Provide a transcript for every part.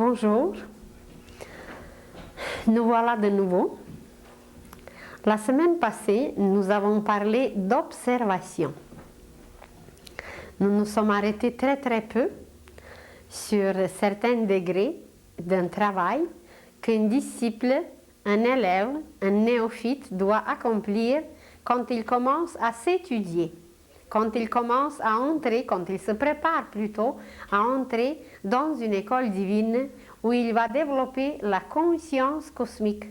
Bonjour, nous voilà de nouveau. La semaine passée, nous avons parlé d'observation. Nous nous sommes arrêtés très peu sur certains degrés d'un travail qu'un disciple, un élève, un néophyte doit accomplir quand il commence à s'étudier, quand il commence à entrer, quand il se prépare plutôt à entrer dans une école divine où il va développer la conscience cosmique,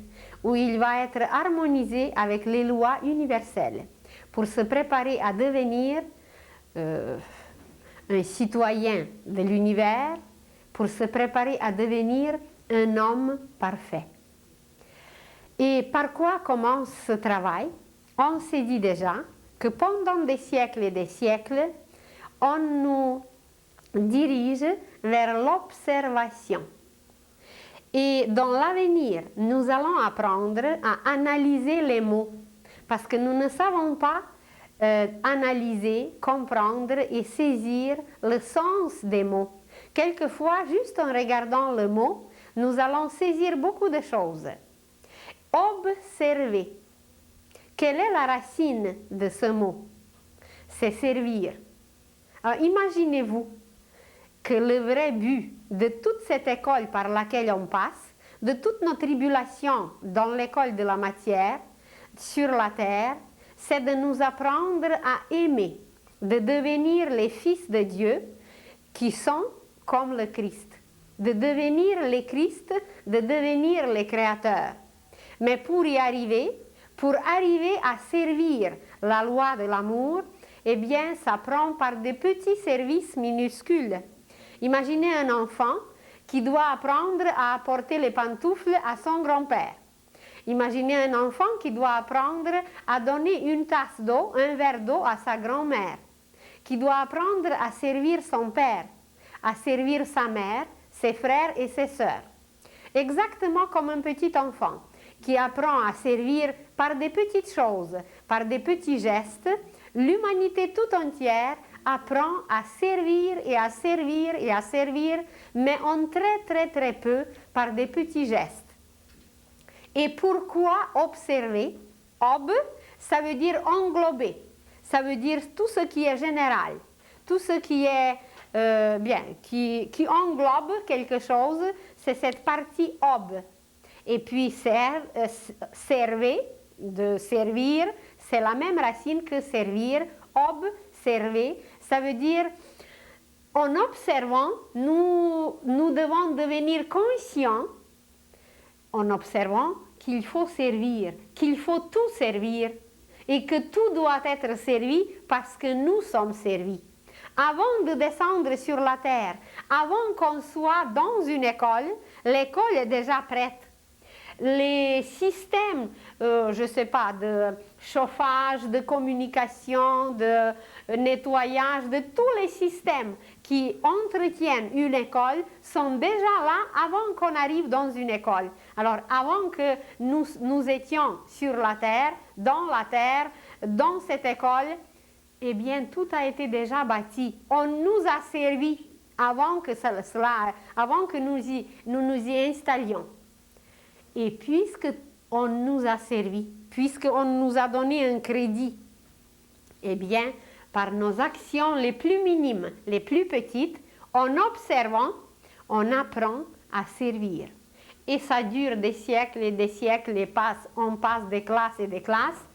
où il va être harmonisé avec les lois universelles pour se préparer à devenir un citoyen de l'univers, pour se préparer à devenir un homme parfait. Et par quoi commence ce travail? On s'est dit déjà que pendant des siècles et des siècles, on nous dirige vers l'observation. Et dans l'avenir, nous allons apprendre à analyser les mots, parce que nous ne savons pas analyser, comprendre et saisir le sens des mots. Quelquefois, juste en regardant le mot, nous allons saisir beaucoup de choses. Observer. Quelle est la racine de ce mot? C'est servir. Alors, imaginez-vous que le vrai but de toute cette école par laquelle on passe, de toutes nos tribulations dans l'école de la matière, sur la terre, c'est de nous apprendre à aimer, de devenir les fils de Dieu qui sont comme le Christ, de devenir les Christ, de devenir les créateurs. Mais pour y arriver, pour arriver à servir la loi de l'amour, eh bien, ça prend par des petits services minuscules. Imaginez un enfant qui doit apprendre à apporter les pantoufles à son grand-père. Imaginez un enfant qui doit apprendre à donner une tasse d'eau, un verre d'eau à sa grand-mère, qui doit apprendre à servir son père, à servir sa mère, ses frères et ses sœurs. Exactement comme un petit enfant qui apprend à servir par des petites choses, par des petits gestes, l'humanité tout entière apprend à servir et à servir et à servir, mais en très peu par des petits gestes. Et pourquoi observer? Ob, ça veut dire englober, ça veut dire tout ce qui est général, tout ce qui est qui englobe quelque chose, c'est cette partie ob. Et puis server, de servir, c'est la même racine que servir, ob, server, ça veut dire en observant, nous devons devenir conscients en observant qu'il faut servir, qu'il faut tout servir et que tout doit être servi parce que nous sommes servis. Avant de descendre sur la terre, avant qu'on soit dans une école, l'école est déjà prête. Les systèmes, je ne sais pas, de chauffage, de communication, de nettoyage, de tous les systèmes qui entretiennent une école sont déjà là avant qu'on arrive dans une école. Alors, avant que nous étions sur la terre, dans cette école, eh bien, tout a été déjà bâti. On nous a servi avant que nous nous y installions. Et puisqu'on nous a servi, puisqu'on nous a donné un crédit, eh bien, par nos actions les plus minimes, les plus petites, en observant, on apprend à servir. Et ça dure des siècles et des siècles, et on passe des classes et des classes,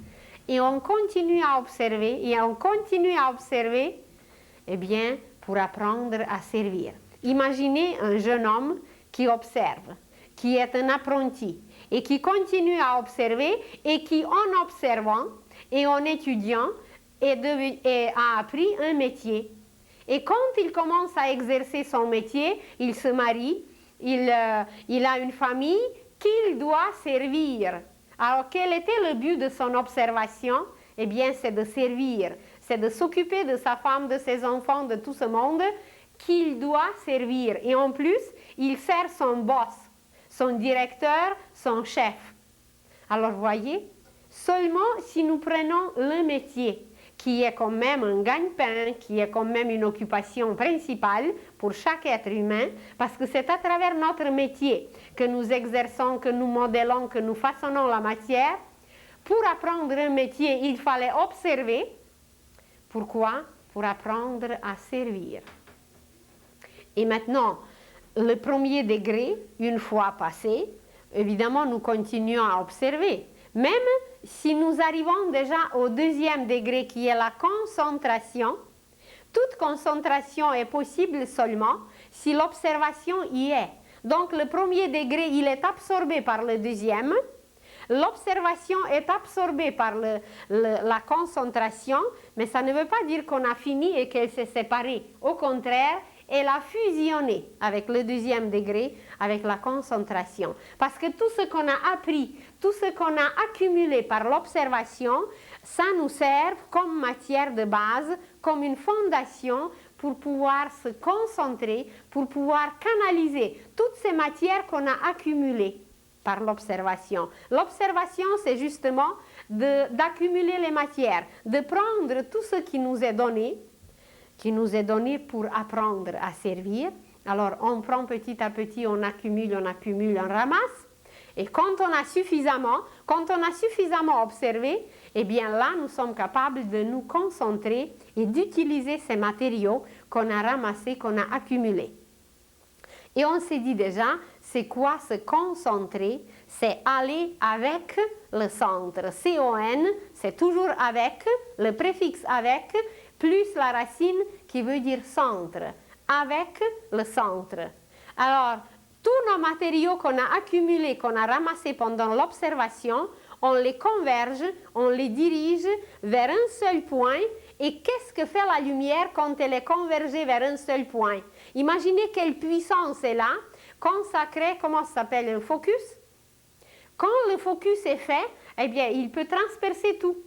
et on continue à observer, eh bien, pour apprendre à servir. Imaginez un jeune homme qui observe, qui est un apprenti et qui continue à observer et qui, en observant et en étudiant, a appris un métier. Et quand il commence à exercer son métier, il se marie, il a une famille qu'il doit servir. Alors, quel était le but de son observation? Eh bien, c'est de servir, c'est de s'occuper de sa femme, de ses enfants, de tout ce monde qu'il doit servir. Et en plus, il sert son boss, son directeur, son chef. Alors, voyez, seulement si nous prenons le métier qui est quand même un gagne-pain, qui est quand même une occupation principale pour chaque être humain, parce que c'est à travers notre métier que nous exerçons, que nous modélons, que nous façonnons la matière. Pour apprendre un métier, il fallait observer. Pourquoi? Pour apprendre à servir. Et maintenant, le premier degré, une fois passé, évidemment, nous continuons à observer. Même si nous arrivons déjà au deuxième degré qui est la concentration, toute concentration est possible seulement si l'observation y est. Donc le premier degré, il est absorbé par le deuxième. L'observation est absorbée par la concentration, mais ça ne veut pas dire qu'on a fini et qu'elle s'est séparée. Au contraire, elle a fusionné avec le deuxième degré, avec la concentration. Parce que tout ce qu'on a appris, tout ce qu'on a accumulé par l'observation, ça nous sert comme matière de base, comme une fondation pour pouvoir se concentrer, pour pouvoir canaliser toutes ces matières qu'on a accumulées par l'observation. L'observation, c'est justement d'accumuler les matières, de prendre tout ce qui nous est donné pour apprendre à servir. Alors, on prend petit à petit, on accumule, on ramasse. Et quand on a suffisamment observé, eh bien là, nous sommes capables de nous concentrer et d'utiliser ces matériaux qu'on a ramassés, qu'on a accumulés. Et on s'est dit déjà, c'est quoi se concentrer? C'est aller avec le centre. C-O-N, c'est toujours avec, le préfixe avec, plus la racine qui veut dire centre. Avec le centre. Alors, tous nos matériaux qu'on a accumulés, qu'on a ramassés pendant l'observation, on les converge, on les dirige vers un seul point. Et qu'est-ce que fait la lumière quand elle est convergée vers un seul point? Imaginez quelle puissance est là, quand ça crée, comment ça s'appelle, un focus? Quand le focus est fait, eh bien, il peut transpercer tout.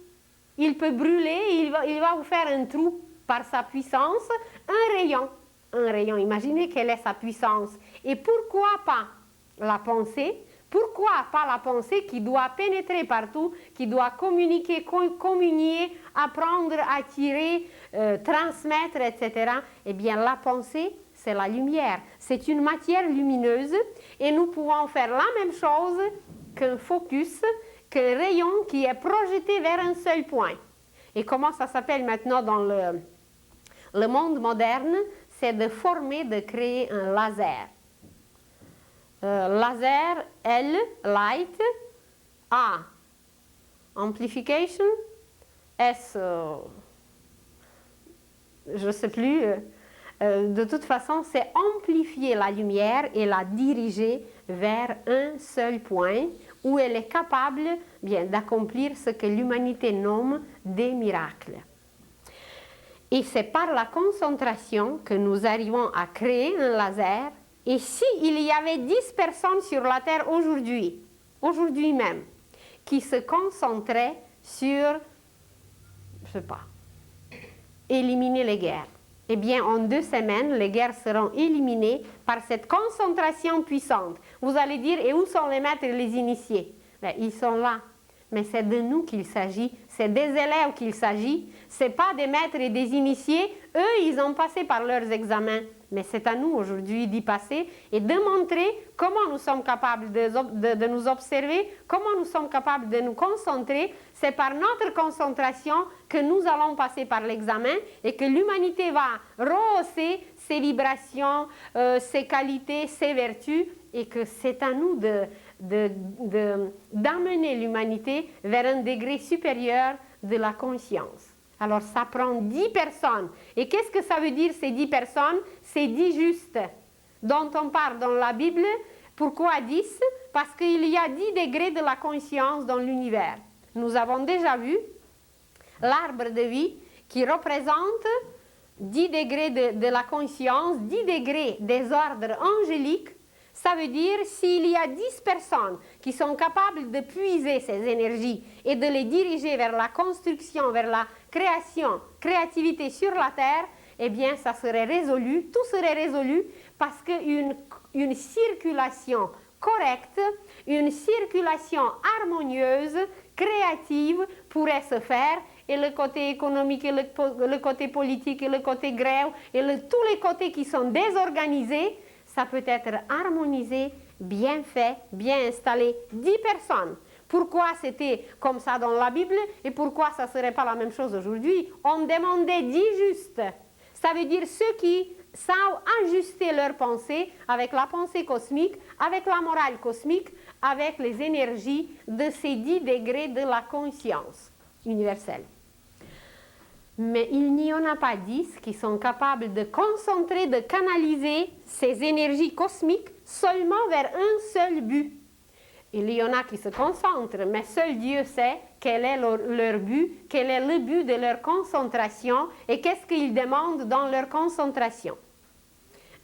Il peut brûler, il va vous faire un trou par sa puissance, un rayon. Un rayon, imaginez quelle est sa puissance. Et pourquoi pas la pensée? Pourquoi pas la pensée qui doit pénétrer partout, qui doit communiquer, communier, apprendre, attirer, transmettre, etc. Eh bien, la pensée, c'est la lumière. C'est une matière lumineuse et nous pouvons faire la même chose qu'un focus, qu'un rayon qui est projeté vers un seul point. Et comment ça s'appelle maintenant dans le monde moderne? C'est de former, de créer un laser. Laser, L, light, A, amplification, S, je ne sais plus. De toute façon, c'est amplifier la lumière et la diriger vers un seul point où elle est capable d'accomplir ce que l'humanité nomme des miracles. Et c'est par la concentration que nous arrivons à créer un laser. Et s'il y avait 10 personnes sur la Terre aujourd'hui même, qui se concentraient sur, je ne sais pas, éliminer les guerres, eh bien, en 2 semaines, les guerres seront éliminées par cette concentration puissante. Vous allez dire, et où sont les maîtres et les initiés? Ben, ils sont là. Mais c'est de nous qu'il s'agit, c'est des élèves qu'il s'agit, ce n'est pas des maîtres et des initiés. Eux, ils ont passé par leurs examens. Mais c'est à nous aujourd'hui d'y passer et de montrer comment nous sommes capables de nous observer, comment nous sommes capables de nous concentrer. C'est par notre concentration que nous allons passer par l'examen et que l'humanité va rehausser ses vibrations, ses qualités, ses vertus et que c'est à nous d'amener l'humanité vers un degré supérieur de la conscience. Alors, ça prend 10 personnes. Et qu'est-ce que ça veut dire, ces 10 personnes? C'est 10 justes dont on parle dans la Bible. Pourquoi 10? Parce qu'il y a 10 degrés de la conscience dans l'univers. Nous avons déjà vu l'arbre de vie qui représente 10 degrés de la conscience, 10 degrés des ordres angéliques. Ça veut dire s'il y a 10 personnes qui sont capables de puiser ces énergies et de les diriger vers la construction, vers la créativité sur la terre, eh bien, ça serait résolu, tout serait résolu parce qu'une circulation correcte, une circulation harmonieuse, créative pourrait se faire et le côté économique, et le côté politique, et le côté grève, et tous les côtés qui sont désorganisés, ça peut être harmonisé, bien fait, bien installé. 10 personnes. Pourquoi c'était comme ça dans la Bible et pourquoi ça ne serait pas la même chose aujourd'hui? On demandait 10 justes. Ça veut dire ceux qui savent ajuster leur pensée avec la pensée cosmique, avec la morale cosmique, avec les énergies de ces 10 degrés de la conscience universelle. Mais il n'y en a pas 10 qui sont capables de concentrer, de canaliser ces énergies cosmiques seulement vers un seul but. Il y en a qui se concentrent, mais seul Dieu sait quel est leur but, quel est le but de leur concentration et qu'est-ce qu'ils demandent dans leur concentration.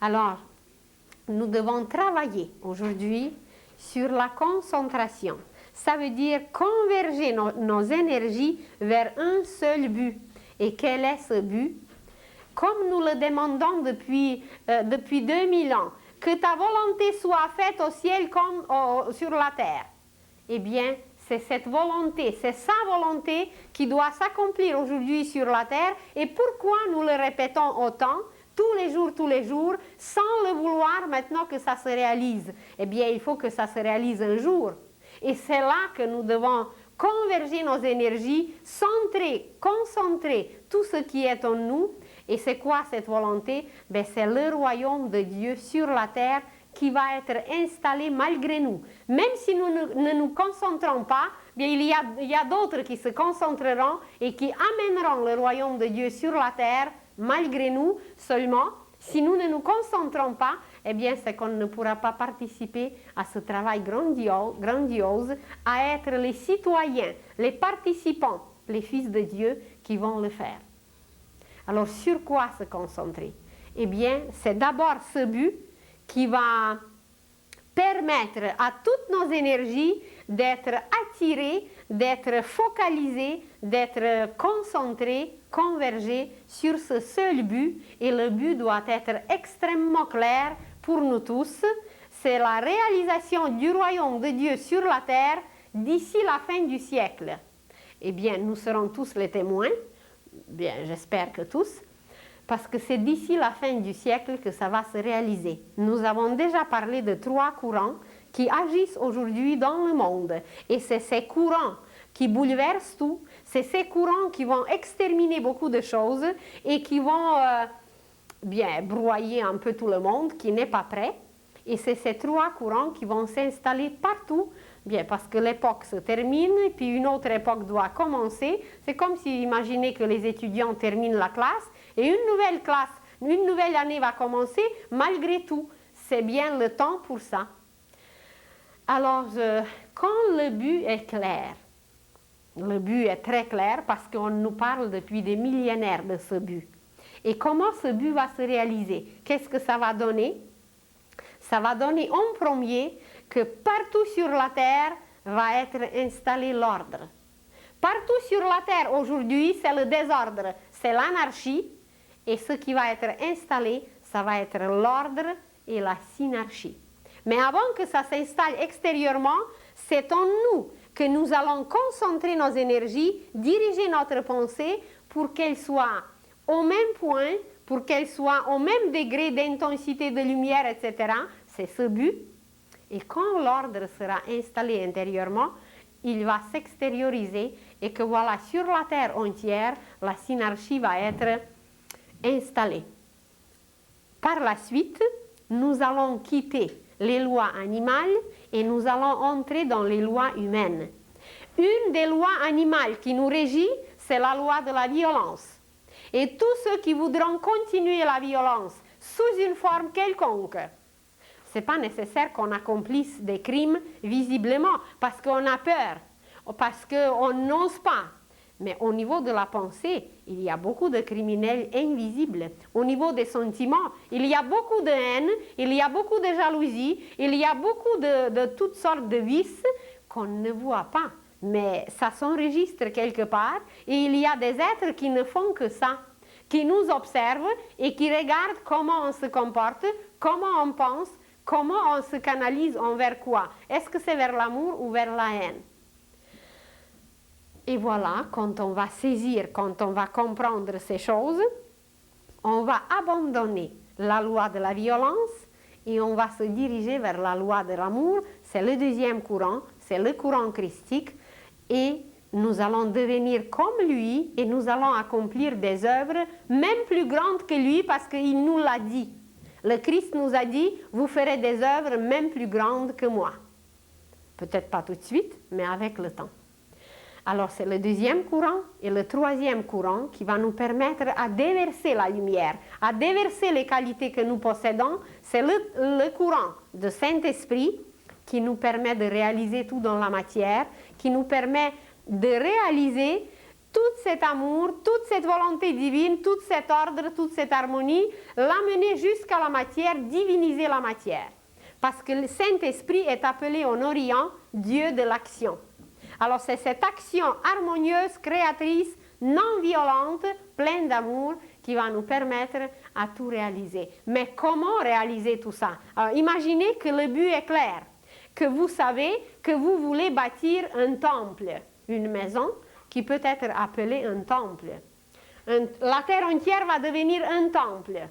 Alors, nous devons travailler aujourd'hui sur la concentration. Ça veut dire converger nos énergies vers un seul but. Et quel est ce but? Comme nous le demandons depuis 2000 ans, que ta volonté soit faite au ciel comme sur la terre. Eh bien, c'est cette volonté, c'est sa volonté qui doit s'accomplir aujourd'hui sur la terre. Et pourquoi nous le répétons autant, tous les jours, sans le vouloir maintenant que ça se réalise? Eh bien, il faut que ça se réalise un jour. Et c'est là que nous devons converger nos énergies, centrer, concentrer tout ce qui est en nous. Et c'est quoi cette volonté? Ben, c'est le royaume de Dieu sur la terre qui va être installé malgré nous. Même si nous ne nous concentrons pas, bien, il y a d'autres qui se concentreront et qui amèneront le royaume de Dieu sur la terre malgré nous seulement. Si nous ne nous concentrons pas, eh bien, c'est qu'on ne pourra pas participer à ce travail grandiose, à être les citoyens, les participants, les fils de Dieu qui vont le faire. Alors, sur quoi se concentrer? Eh bien, c'est d'abord ce but qui va permettre à toutes nos énergies d'être attirées, d'être focalisées, d'être concentrées, convergées sur ce seul but. Et le but doit être extrêmement clair pour nous tous. C'est la réalisation du royaume de Dieu sur la terre d'ici la fin du siècle. Eh bien, nous serons tous les témoins. Bien, j'espère que tous, parce que c'est d'ici la fin du siècle que ça va se réaliser. Nous avons déjà parlé de 3 courants qui agissent aujourd'hui dans le monde. Et c'est ces courants qui bouleversent tout, c'est ces courants qui vont exterminer beaucoup de choses et qui vont bien broyer un peu tout le monde qui n'est pas prêt. Et c'est ces 3 courants qui vont s'installer partout. Bien, parce que l'époque se termine, et puis une autre époque doit commencer. C'est comme si, imaginez que les étudiants terminent la classe, et une nouvelle année va commencer, malgré tout. C'est bien le temps pour ça. Alors, quand le but est clair, le but est très clair, parce qu'on nous parle depuis des millénaires de ce but. Et comment ce but va se réaliser? Qu'est-ce que ça va donner? Ça va donner en premier que partout sur la terre va être installé l'ordre. Partout sur la terre aujourd'hui, c'est le désordre, c'est l'anarchie. Et ce qui va être installé, ça va être l'ordre et la synarchie. Mais avant que ça s'installe extérieurement, c'est en nous que nous allons concentrer nos énergies, diriger notre pensée pour qu'elle soit au même point, pour qu'elle soit au même degré d'intensité de lumière, etc. C'est ce but. Et quand l'ordre sera installé intérieurement, il va s'extérioriser et que voilà, sur la terre entière, la synarchie va être installée. Par la suite, nous allons quitter les lois animales et nous allons entrer dans les lois humaines. Une des lois animales qui nous régit, c'est la loi de la violence. Et tous ceux qui voudront continuer la violence sous une forme quelconque, ce n'est pas nécessaire qu'on accomplisse des crimes visiblement, parce qu'on a peur, parce qu'on n'ose pas. Mais au niveau de la pensée, il y a beaucoup de criminels invisibles. Au niveau des sentiments, il y a beaucoup de haine, il y a beaucoup de jalousie, il y a beaucoup de toutes sortes de vices qu'on ne voit pas. Mais ça s'enregistre quelque part et il y a des êtres qui ne font que ça, qui nous observent et qui regardent comment on se comporte, comment on pense, comment on se canalise envers quoi? Est-ce que c'est vers l'amour ou vers la haine? Et voilà, quand on va saisir, quand on va comprendre ces choses, on va abandonner la loi de la violence et on va se diriger vers la loi de l'amour. C'est le deuxième courant, c'est le courant christique. Et nous allons devenir comme lui et nous allons accomplir des œuvres même plus grandes que lui parce qu'il nous l'a dit. Le Christ nous a dit, vous ferez des œuvres même plus grandes que moi. Peut-être pas tout de suite, mais avec le temps. Alors c'est le deuxième courant et le troisième courant qui va nous permettre à déverser la lumière, à déverser les qualités que nous possédons. C'est le courant de Saint-Esprit qui nous permet de réaliser tout dans la matière, qui nous permet de réaliser tout cet amour, toute cette volonté divine, tout cet ordre, toute cette harmonie, l'amener jusqu'à la matière, diviniser la matière. Parce que le Saint-Esprit est appelé en Orient Dieu de l'action. Alors c'est cette action harmonieuse, créatrice, non violente, pleine d'amour, qui va nous permettre à tout réaliser. Mais comment réaliser tout ça? Alors, imaginez que le but est clair, que vous savez que vous voulez bâtir un temple, une maison qui peut être appelée un temple. La terre entière va devenir un temple,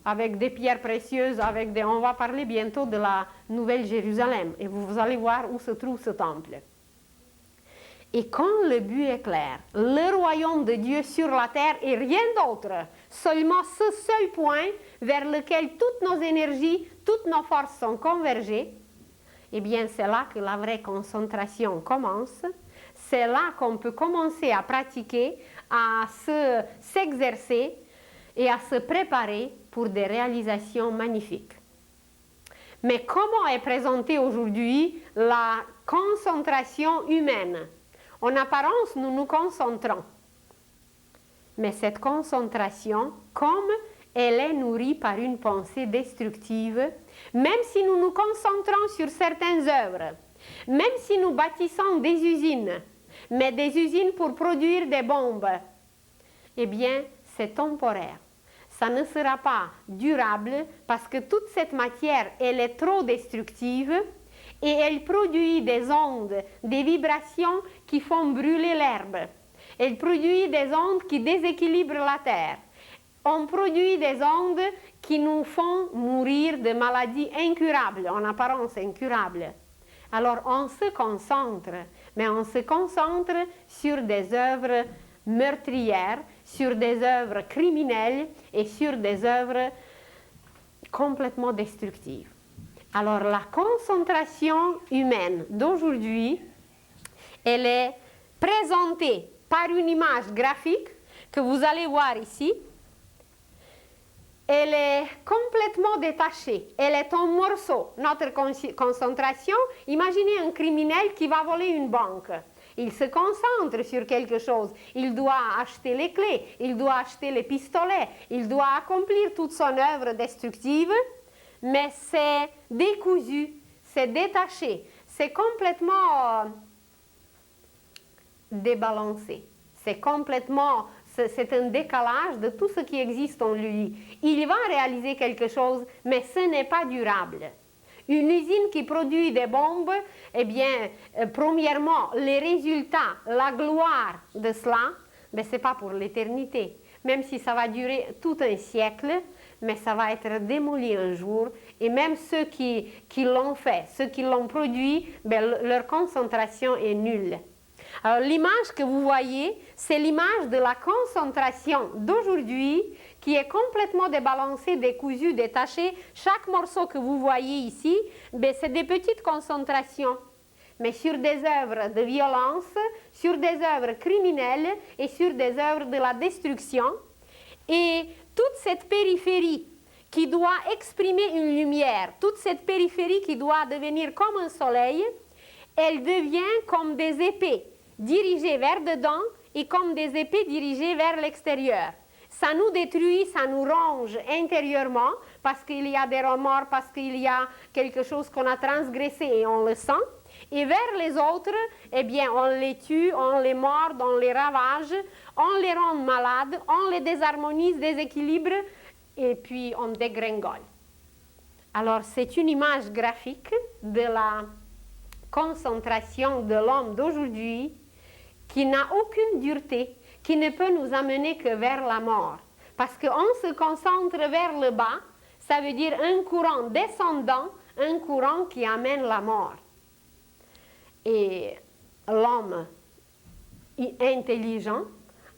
avec des pierres précieuses, on va parler bientôt de la Nouvelle Jérusalem, et vous allez voir où se trouve ce temple. Et quand le but est clair, le royaume de Dieu sur la terre et rien d'autre, seulement ce seul point vers lequel toutes nos énergies, toutes nos forces sont convergées, eh bien c'est là que la vraie concentration commence. C'est là qu'on peut commencer à pratiquer, à s'exercer et à se préparer pour des réalisations magnifiques. Mais comment est présentée aujourd'hui la concentration humaine? En apparence, nous nous concentrons. Mais cette concentration, comme elle est nourrie par une pensée destructive, même si nous nous concentrons sur certaines œuvres, même si nous bâtissons des usines, mais des usines pour produire des bombes, eh bien, c'est temporaire. Ça ne sera pas durable parce que toute cette matière, elle est trop destructive et elle produit des ondes, des vibrations qui font brûler l'herbe. Elle produit des ondes qui déséquilibrent la terre. On produit des ondes qui nous font mourir de maladies incurables, en apparence incurables. Alors on se concentre, mais on se concentre sur des œuvres meurtrières, sur des œuvres criminelles et sur des œuvres complètement destructives. Alors la concentration humaine d'aujourd'hui, elle est présentée par une image graphique que vous allez voir ici. Elle est complètement détachée, elle est en morceaux. Notre concentration, imaginez un criminel qui va voler une banque. Il se concentre sur quelque chose, il doit acheter les clés, il doit acheter les pistolets, il doit accomplir toute son œuvre destructive, mais c'est décousu, c'est détaché, c'est complètement débalancé, c'est un décalage de tout ce qui existe en lui. Il va réaliser quelque chose, mais ce n'est pas durable. Une usine qui produit des bombes, eh bien, premièrement, les résultats, la gloire de cela, ce n'est pas pour l'éternité. Même si ça va durer tout un siècle, mais ça va être démoli un jour. Et même ceux qui l'ont fait, ceux qui l'ont produit, leur concentration est nulle. Alors l'image que vous voyez, c'est l'image de la concentration d'aujourd'hui qui est complètement débalancée, décousue, détachée. Chaque morceau que vous voyez ici, c'est des petites concentrations, mais sur des œuvres de violence, sur des œuvres criminelles et sur des œuvres de la destruction. Et toute cette périphérie qui doit exprimer une lumière, toute cette périphérie qui doit devenir comme un soleil, elle devient comme des épées dirigées vers dedans et comme des épées dirigées vers l'extérieur. Ça nous détruit, ça nous ronge intérieurement parce qu'il y a des remords, parce qu'il y a quelque chose qu'on a transgressé et on le sent. Et vers les autres, eh bien, on les tue, on les mord, on les ravage, on les rend malades, on les désharmonise, déséquilibre et puis on dégringole. Alors, c'est une image graphique de la concentration de l'homme d'aujourd'hui qui n'a aucune dureté, qui ne peut nous amener que vers la mort. Parce qu'on se concentre vers le bas, ça veut dire un courant descendant, un courant qui amène la mort. Et l'homme intelligent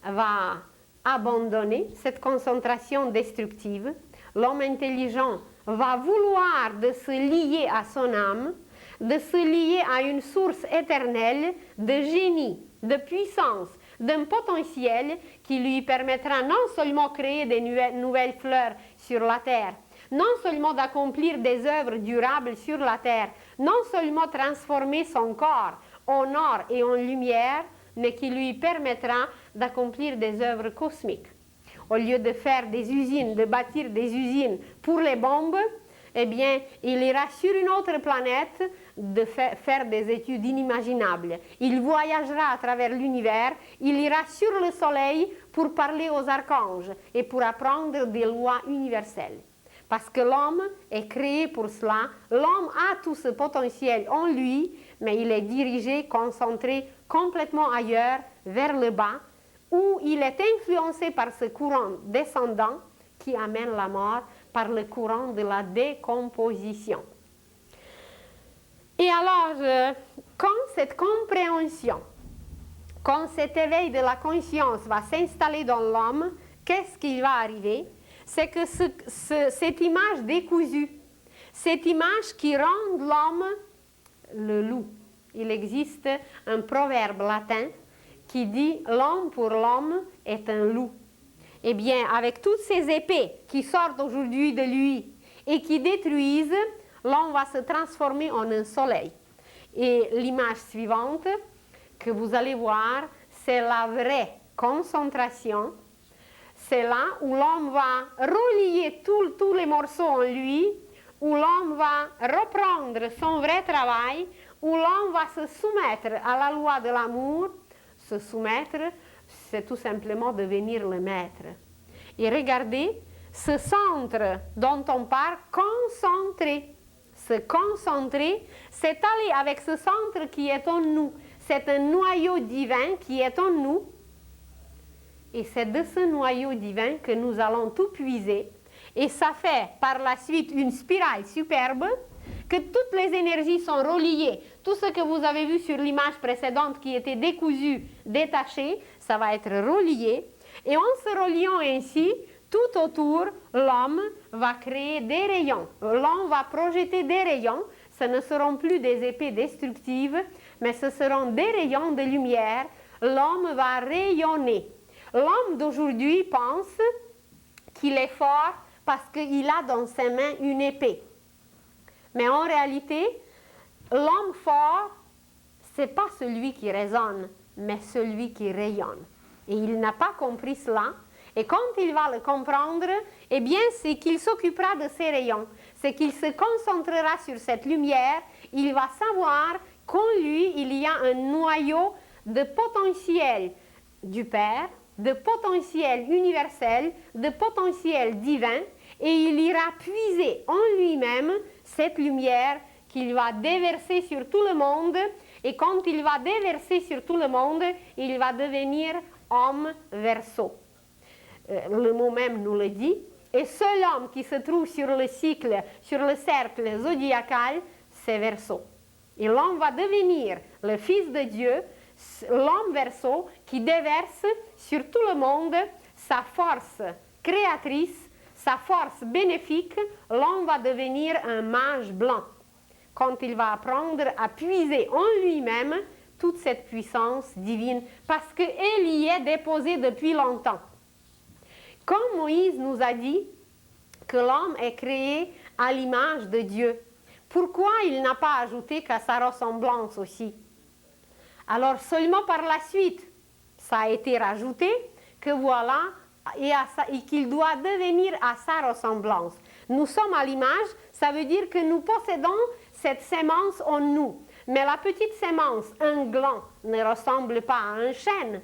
va abandonner cette concentration destructive. L'homme intelligent va vouloir de se lier à son âme, de se lier à une source éternelle de génie, de puissance, d'un potentiel qui lui permettra non seulement de créer des nouvelles fleurs sur la terre, non seulement d'accomplir des œuvres durables sur la terre, non seulement transformer son corps en or et en lumière, mais qui lui permettra d'accomplir des œuvres cosmiques. Au lieu de faire des usines, de bâtir des usines pour les bombes, eh bien, il ira sur une autre planète de faire des études inimaginables. Il voyagera à travers l'univers, il ira sur le soleil pour parler aux archanges et pour apprendre des lois universelles. Parce que l'homme est créé pour cela, l'homme a tout ce potentiel en lui, mais il est dirigé, concentré complètement ailleurs, vers le bas, où il est influencé par ce courant descendant qui amène la mort, par le courant de la décomposition. Et alors, quand cette compréhension, quand cet éveil de la conscience va s'installer dans l'homme, qu'est-ce qui va arriver? C'est que cette image décousue, cette image qui rend l'homme le loup. Il existe un proverbe latin qui dit « l'homme pour l'homme est un loup ». Eh bien, avec toutes ces épées qui sortent aujourd'hui de lui et qui détruisent, l'homme va se transformer en un soleil. Et l'image suivante que vous allez voir, c'est la vraie concentration. C'est là où l'homme va relier tous les morceaux en lui, où l'homme va reprendre son vrai travail, où l'homme va se soumettre à la loi de l'amour. Se soumettre, c'est tout simplement devenir le maître. Et regardez, ce centre dont on parle, concentré. Se concentrer, c'est aller avec ce centre qui est en nous. C'est un noyau divin qui est en nous. Et c'est de ce noyau divin que nous allons tout puiser. Et ça fait par la suite une spirale superbe, que toutes les énergies sont reliées. Tout ce que vous avez vu sur l'image précédente qui était décousu, détaché, ça va être relié. Et en se reliant ainsi, tout autour, l'homme va créer des rayons. L'homme va projeter des rayons. Ce ne seront plus des épées destructives, mais ce seront des rayons de lumière. L'homme va rayonner. L'homme d'aujourd'hui pense qu'il est fort parce qu'il a dans ses mains une épée. Mais en réalité, l'homme fort, ce n'est pas celui qui raisonne, mais celui qui rayonne. Et il n'a pas compris cela. Et quand il va le comprendre, eh bien, c'est qu'il s'occupera de ces rayons. C'est qu'il se concentrera sur cette lumière. Il va savoir qu'en lui, il y a un noyau de potentiel du Père, de potentiel universel, de potentiel divin. Et il ira puiser en lui-même cette lumière qu'il va déverser sur tout le monde. Et quand il va déverser sur tout le monde, il va devenir homme Verseau. Le mot même nous le dit. Et seul homme qui se trouve sur le cycle, sur le cercle zodiacal, c'est Verseau. Et l'homme va devenir le Fils de Dieu, l'homme Verseau, qui déverse sur tout le monde sa force créatrice, sa force bénéfique. L'homme va devenir un mage blanc quand il va apprendre à puiser en lui-même toute cette puissance divine, parce qu'elle y est déposée depuis longtemps. Comme Moïse nous a dit que l'homme est créé à l'image de Dieu, pourquoi il n'a pas ajouté qu'à sa ressemblance aussi? Alors seulement par la suite, ça a été rajouté que voilà, et qu'il doit devenir à sa ressemblance. Nous sommes à l'image, ça veut dire que nous possédons cette sémence en nous. Mais la petite sémence, un gland, ne ressemble pas à un chêne.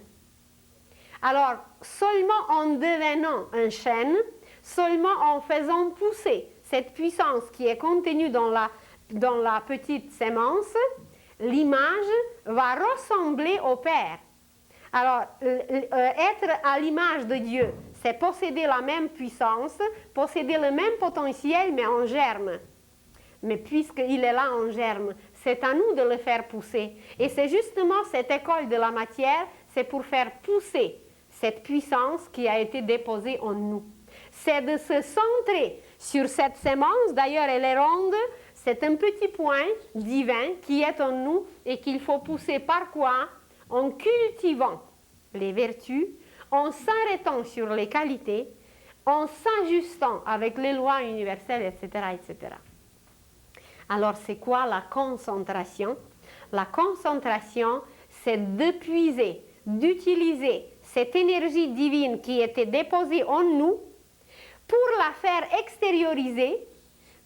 Alors, seulement en devenant un chêne, seulement en faisant pousser cette puissance qui est contenue dans la petite sémence, l'image va ressembler au Père. Alors, être à l'image de Dieu, c'est posséder la même puissance, posséder le même potentiel, mais en germe. Mais puisqu'il est là en germe, c'est à nous de le faire pousser. Et c'est justement cette école de la matière, c'est pour faire pousser cette puissance qui a été déposée en nous. C'est de se centrer sur cette sémence, d'ailleurs elle est ronde, c'est un petit point divin qui est en nous et qu'il faut pousser par quoi? En cultivant les vertus, en s'arrêtant sur les qualités, en s'ajustant avec les lois universelles, etc., etc. Alors, c'est quoi la concentration? La concentration, c'est de puiser, d'utiliser cette énergie divine qui était déposée en nous pour la faire extérioriser,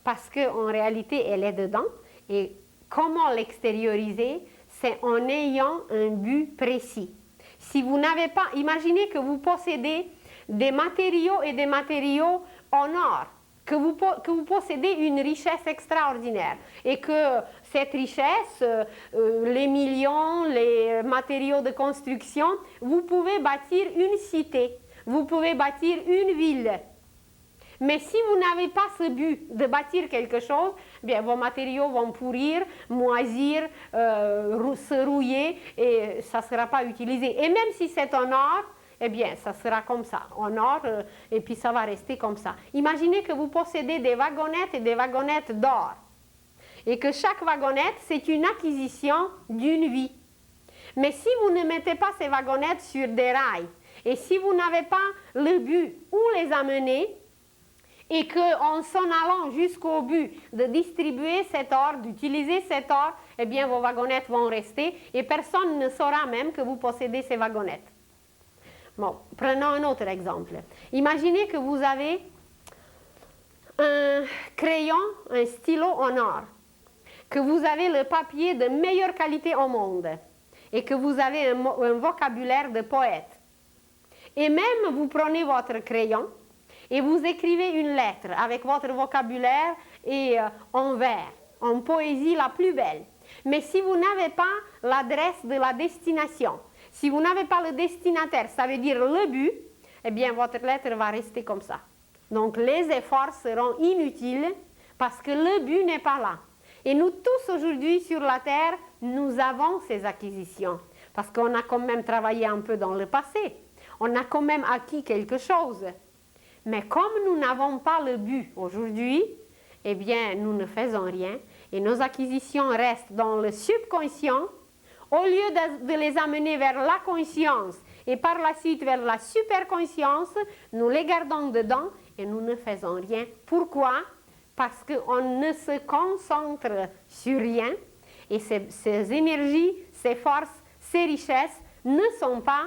parce qu'en réalité, elle est dedans. Et comment l'extérioriser? C'est en ayant un but précis. Si vous n'avez pas, imaginez que vous possédez des matériaux et des matériaux en or, que vous possédez une richesse extraordinaire et que cette richesse, les millions, les matériaux de construction, vous pouvez bâtir une cité, vous pouvez bâtir une ville. Mais si vous n'avez pas ce but de bâtir quelque chose, bien, vos matériaux vont pourrir, moisir, se rouiller et ça ne sera pas utilisé. Et même si c'est en or, eh bien, ça sera comme ça, en or, et puis ça va rester comme ça. Imaginez que vous possédez des wagonnettes et des wagonnettes d'or, et que chaque wagonnette, c'est une acquisition d'une vie. Mais si vous ne mettez pas ces wagonnettes sur des rails, et si vous n'avez pas le but où les amener, et qu'en s'en allant jusqu'au but de distribuer cet or, d'utiliser cet or, eh bien, vos wagonnettes vont rester, et personne ne saura même que vous possédez ces wagonnettes. Bon, prenons un autre exemple. Imaginez que vous avez un crayon, un stylo en or, que vous avez le papier de meilleure qualité au monde et que vous avez un vocabulaire de poète. Et même vous prenez votre crayon et vous écrivez une lettre avec votre vocabulaire et en vers, en poésie la plus belle. Mais si vous n'avez pas l'adresse de la destination, si vous n'avez pas le destinataire, ça veut dire le but, eh bien votre lettre va rester comme ça. Donc les efforts seront inutiles parce que le but n'est pas là. Et nous tous aujourd'hui sur la terre, nous avons ces acquisitions parce qu'on a quand même travaillé un peu dans le passé. On a quand même acquis quelque chose. Mais comme nous n'avons pas le but aujourd'hui, eh bien nous ne faisons rien et nos acquisitions restent dans le subconscient. Au lieu de les amener vers la conscience et par la suite vers la superconscience, nous les gardons dedans et nous ne faisons rien. Pourquoi? Parce qu'on ne se concentre sur rien et ces énergies, ces forces, ces richesses ne sont pas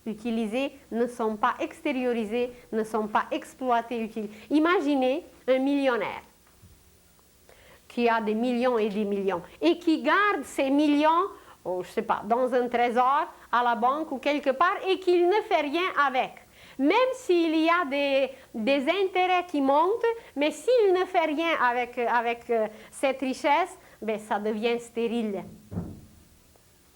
utilisées, ne sont pas extériorisées, ne sont pas exploitées. Imaginez un millionnaire qui a des millions et des millions, et qui garde ces millions, je sais pas, dans un trésor, à la banque ou quelque part, et qu'il ne fait rien avec. Même s'il y a des intérêts qui montent, mais s'il ne fait rien avec cette richesse, ben, ça devient stérile.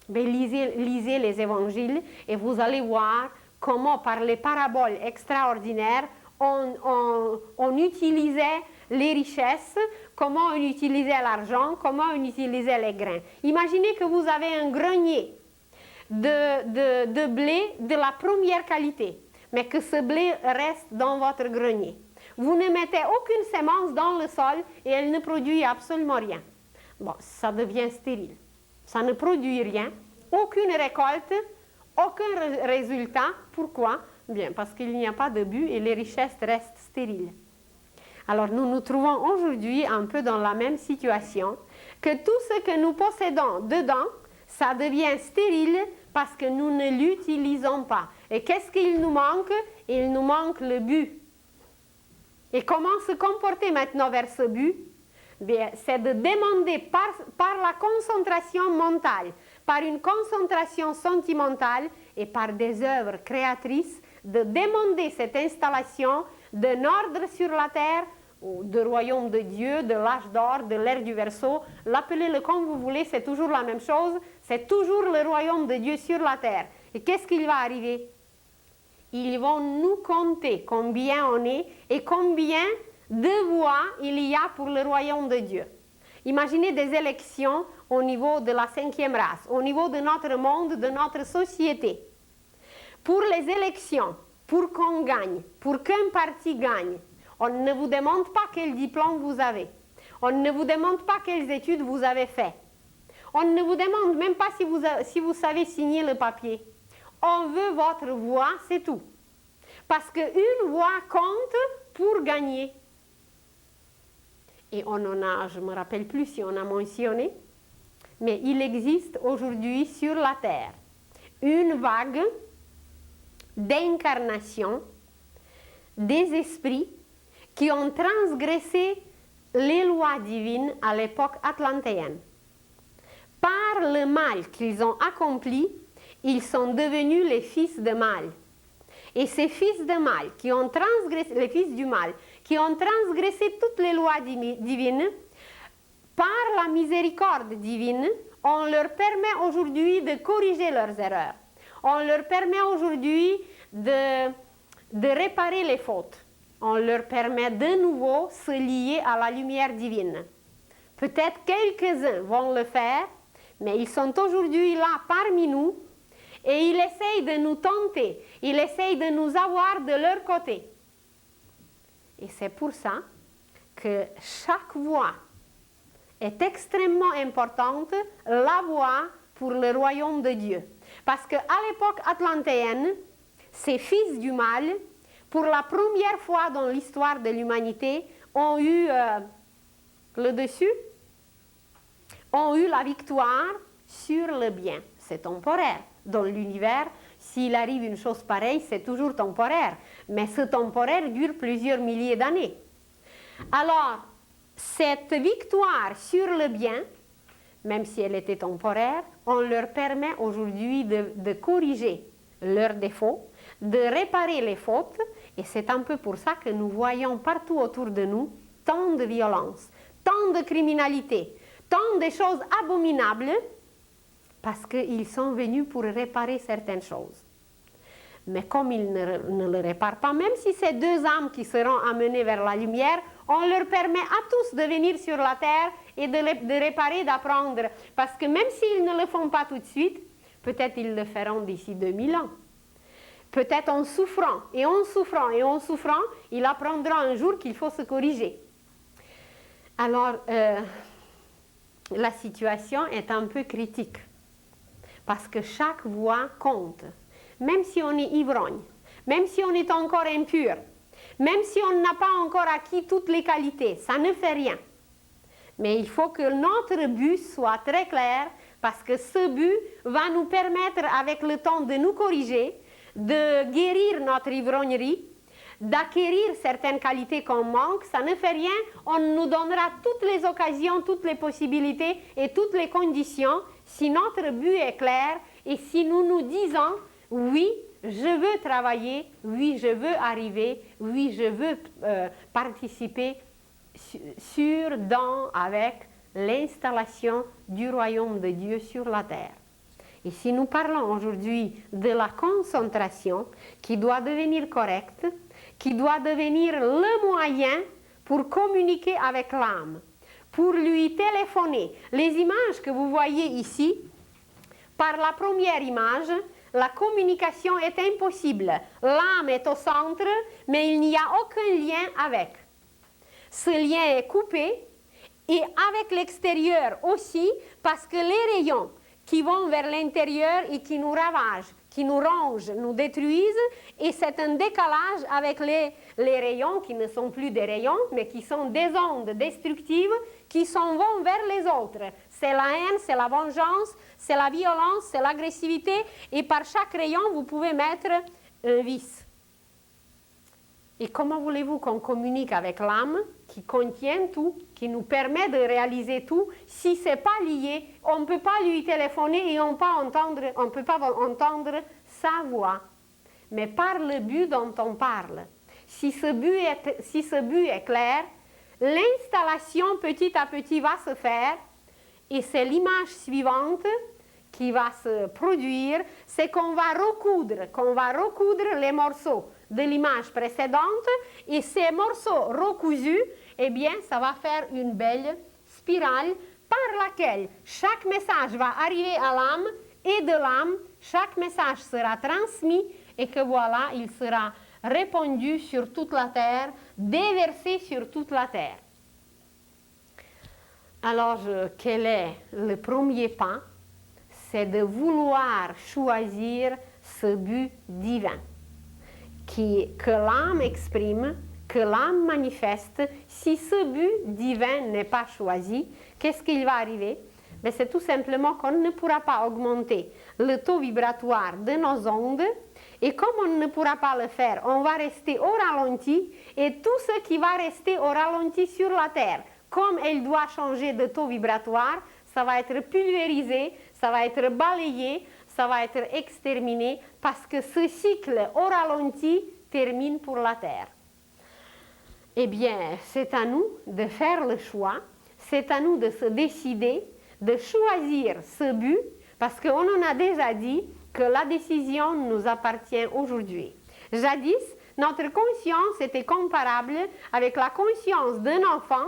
Ben, lisez les évangiles et vous allez voir comment par les paraboles extraordinaires, on utilisait les richesses, comment on utilisait l'argent, comment on utilisait les grains. Imaginez que vous avez un grenier de blé de la première qualité, mais que ce blé reste dans votre grenier. Vous ne mettez aucune semence dans le sol et elle ne produit absolument rien. Bon, ça devient stérile. Ça ne produit rien, aucune récolte, aucun résultat. Pourquoi? Bien, parce qu'il n'y a pas de but et les richesses restent stériles. Alors nous nous trouvons aujourd'hui un peu dans la même situation, que tout ce que nous possédons dedans, ça devient stérile parce que nous ne l'utilisons pas. Et qu'est-ce qu'il nous manque? Il nous manque le but. Et comment se comporter maintenant vers ce but? Bien, c'est de demander par la concentration mentale, par une concentration sentimentale et par des œuvres créatrices, de demander cette installation d'un ordre sur la terre, ou de royaume de Dieu, de l'âge d'or, de l'ère du Verseau, l'appelez-le comme vous voulez, c'est toujours la même chose, c'est toujours le royaume de Dieu sur la terre. Et qu'est-ce qu'il va arriver? Ils vont nous compter combien on est et combien de voix il y a pour le royaume de Dieu. Imaginez des élections au niveau de la 5e race, au niveau de notre monde, de notre société. Pour les élections, pour qu'on gagne, pour qu'un parti gagne, on ne vous demande pas quel diplôme vous avez. On ne vous demande pas quelles études vous avez faites. On ne vous demande même pas si vous savez signer le papier. On veut votre voix, c'est tout. Parce qu'une voix compte pour gagner. Et on en a, je ne me rappelle plus si on a mentionné, mais il existe aujourd'hui sur la Terre une vague d'incarnation des esprits qui ont transgressé les lois divines à l'époque atlantéenne. Par le mal qu'ils ont accompli, ils sont devenus les fils de mal. Et ces fils de mal, qui ont transgressé, les fils du mal, qui ont transgressé toutes les lois divines, par la miséricorde divine, on leur permet aujourd'hui de corriger leurs erreurs. On leur permet aujourd'hui de réparer les fautes. On leur permet de nouveau se lier à la lumière divine. Peut-être quelques-uns vont le faire, mais ils sont aujourd'hui là parmi nous et ils essayent de nous tenter, ils essayent de nous avoir de leur côté. Et c'est pour ça que chaque voix est extrêmement importante, la voix pour le royaume de Dieu. Parce qu'à l'époque atlantéenne, ces fils du mal, pour la première fois dans l'histoire de l'humanité, ont eu le dessus, ont eu la victoire sur le bien. C'est temporaire. Dans l'univers, s'il arrive une chose pareille, c'est toujours temporaire. Mais ce temporaire dure plusieurs milliers d'années. Alors, cette victoire sur le bien, même si elle était temporaire, on leur permet aujourd'hui de corriger leurs défauts, de réparer les fautes, et c'est un peu pour ça que nous voyons partout autour de nous tant de violence, tant de criminalité, tant de choses abominables, parce qu'ils sont venus pour réparer certaines choses. Mais comme ils ne le réparent pas, même si c'est deux âmes qui seront amenées vers la lumière, on leur permet à tous de venir sur la terre et de réparer, d'apprendre. Parce que même s'ils ne le font pas tout de suite, peut-être ils le feront d'ici 2000 ans. Peut-être en souffrant, et en souffrant, et en souffrant, il apprendra un jour qu'il faut se corriger. Alors, la situation est un peu critique. Parce que chaque voix compte. Même si on est ivrogne, même si on est encore impur, même si on n'a pas encore acquis toutes les qualités, ça ne fait rien. Mais il faut que notre but soit très clair, parce que ce but va nous permettre avec le temps de nous corriger, de guérir notre ivrognerie, d'acquérir certaines qualités qu'on manque. Ça ne fait rien, on nous donnera toutes les occasions, toutes les possibilités et toutes les conditions si notre but est clair et si nous nous disons oui, je veux travailler, oui, je veux arriver, oui, je veux participer avec l'installation du royaume de Dieu sur la terre. Et si nous parlons aujourd'hui de la concentration qui doit devenir correcte, qui doit devenir le moyen pour communiquer avec l'âme, pour lui téléphoner. Les images que vous voyez ici, par la première image, la communication est impossible. L'âme est au centre, mais il n'y a aucun lien avec. Ce lien est coupé et avec l'extérieur aussi, parce que les rayons qui vont vers l'intérieur et qui nous ravagent, qui nous rongent, nous détruisent, et c'est un décalage avec les rayons qui ne sont plus des rayons, mais qui sont des ondes destructives qui s'en vont vers les autres. C'est la haine, c'est la vengeance, c'est la violence, c'est l'agressivité, et par chaque rayon, vous pouvez mettre un vice. Et comment voulez-vous qu'on communique avec l'âme qui contient tout, qui nous permet de réaliser tout, si ce n'est pas lié, on ne peut pas lui téléphoner et on ne peut pas entendre sa voix, mais par le but dont on parle. Si ce but est clair, l'installation petit à petit va se faire, et c'est l'image suivante qui va se produire, c'est qu'on va recoudre les morceaux de l'image précédente et ces morceaux recousus, eh bien, ça va faire une belle spirale par laquelle chaque message va arriver à l'âme et de l'âme, chaque message sera transmis et que voilà, il sera répandu sur toute la terre, déversé sur toute la terre. Alors, quel est le premier pas? C'est de vouloir choisir ce but divin que l'âme exprime, que l'âme manifeste. Si ce but divin n'est pas choisi, qu'est-ce qu'il va arriver? Mais c'est tout simplement qu'on ne pourra pas augmenter le taux vibratoire de nos ondes et comme on ne pourra pas le faire, on va rester au ralenti et tout ce qui va rester au ralenti sur la Terre, comme elle doit changer de taux vibratoire, ça va être pulvérisé, ça va être balayé, ça va être exterminé parce que ce cycle au ralenti termine pour la Terre. Eh bien, c'est à nous de faire le choix, c'est à nous de se décider, de choisir ce but, parce qu'on en a déjà dit que la décision nous appartient aujourd'hui. Jadis, notre conscience était comparable avec la conscience d'un enfant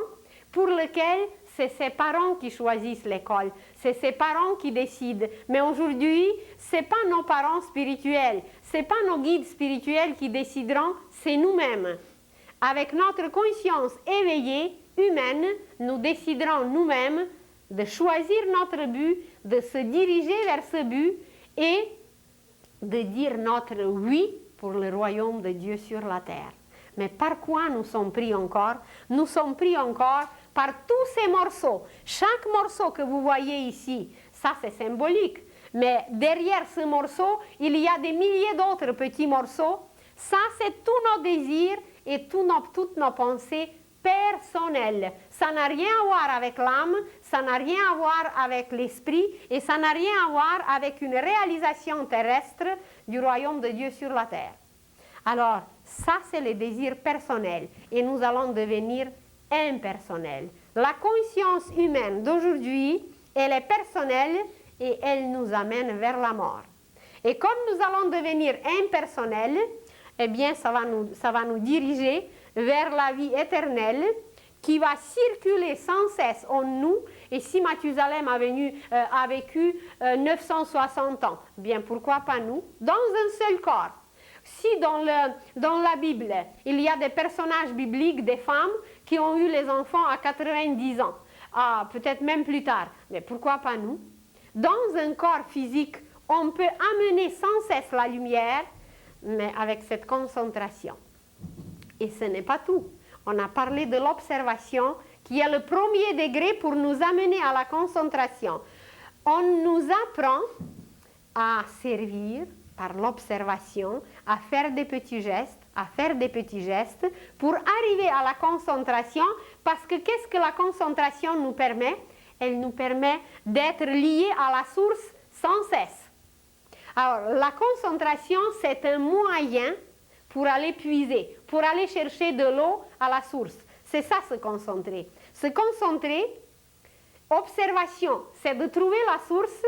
pour lequel c'est ses parents qui choisissent l'école, c'est ses parents qui décident. Mais aujourd'hui, ce n'est pas nos parents spirituels, ce n'est pas nos guides spirituels qui décideront, c'est nous-mêmes. Avec notre conscience éveillée, humaine, nous déciderons nous-mêmes de choisir notre but, de se diriger vers ce but et de dire notre oui pour le royaume de Dieu sur la terre. Mais par quoi nous sommes pris encore? Nous sommes pris encore par tous ces morceaux. Chaque morceau que vous voyez ici, ça c'est symbolique. Mais derrière ce morceau, il y a des milliers d'autres petits morceaux. Ça c'est tous nos désirs et toutes nos pensées personnelles. Ça n'a rien à voir avec l'âme, ça n'a rien à voir avec l'esprit et ça n'a rien à voir avec une réalisation terrestre du royaume de Dieu sur la terre. Alors, ça c'est les désirs personnels et nous allons devenir impersonnels. La conscience humaine d'aujourd'hui, elle est personnelle et elle nous amène vers la mort. Et comme nous allons devenir impersonnels, eh bien, ça va nous diriger vers la vie éternelle qui va circuler sans cesse en nous. Et si Mathusalem a vécu 960 ans, bien pourquoi pas nous, dans un seul corps. Si dans la Bible, il y a des personnages bibliques, des femmes qui ont eu les enfants à 90 ans, peut-être même plus tard, mais pourquoi pas nous? Dans un corps physique, on peut amener sans cesse la lumière, mais avec cette concentration. Et ce n'est pas tout. On a parlé de l'observation qui est le premier degré pour nous amener à la concentration. On nous apprend à servir par l'observation, à faire des petits gestes, pour arriver à la concentration, parce que qu'est-ce que la concentration nous permet? Elle nous permet d'être liés à la source sans cesse. Alors, la concentration, c'est un moyen pour aller puiser, pour aller chercher de l'eau à la source. C'est ça, se concentrer. Se concentrer, observation, c'est de trouver la source.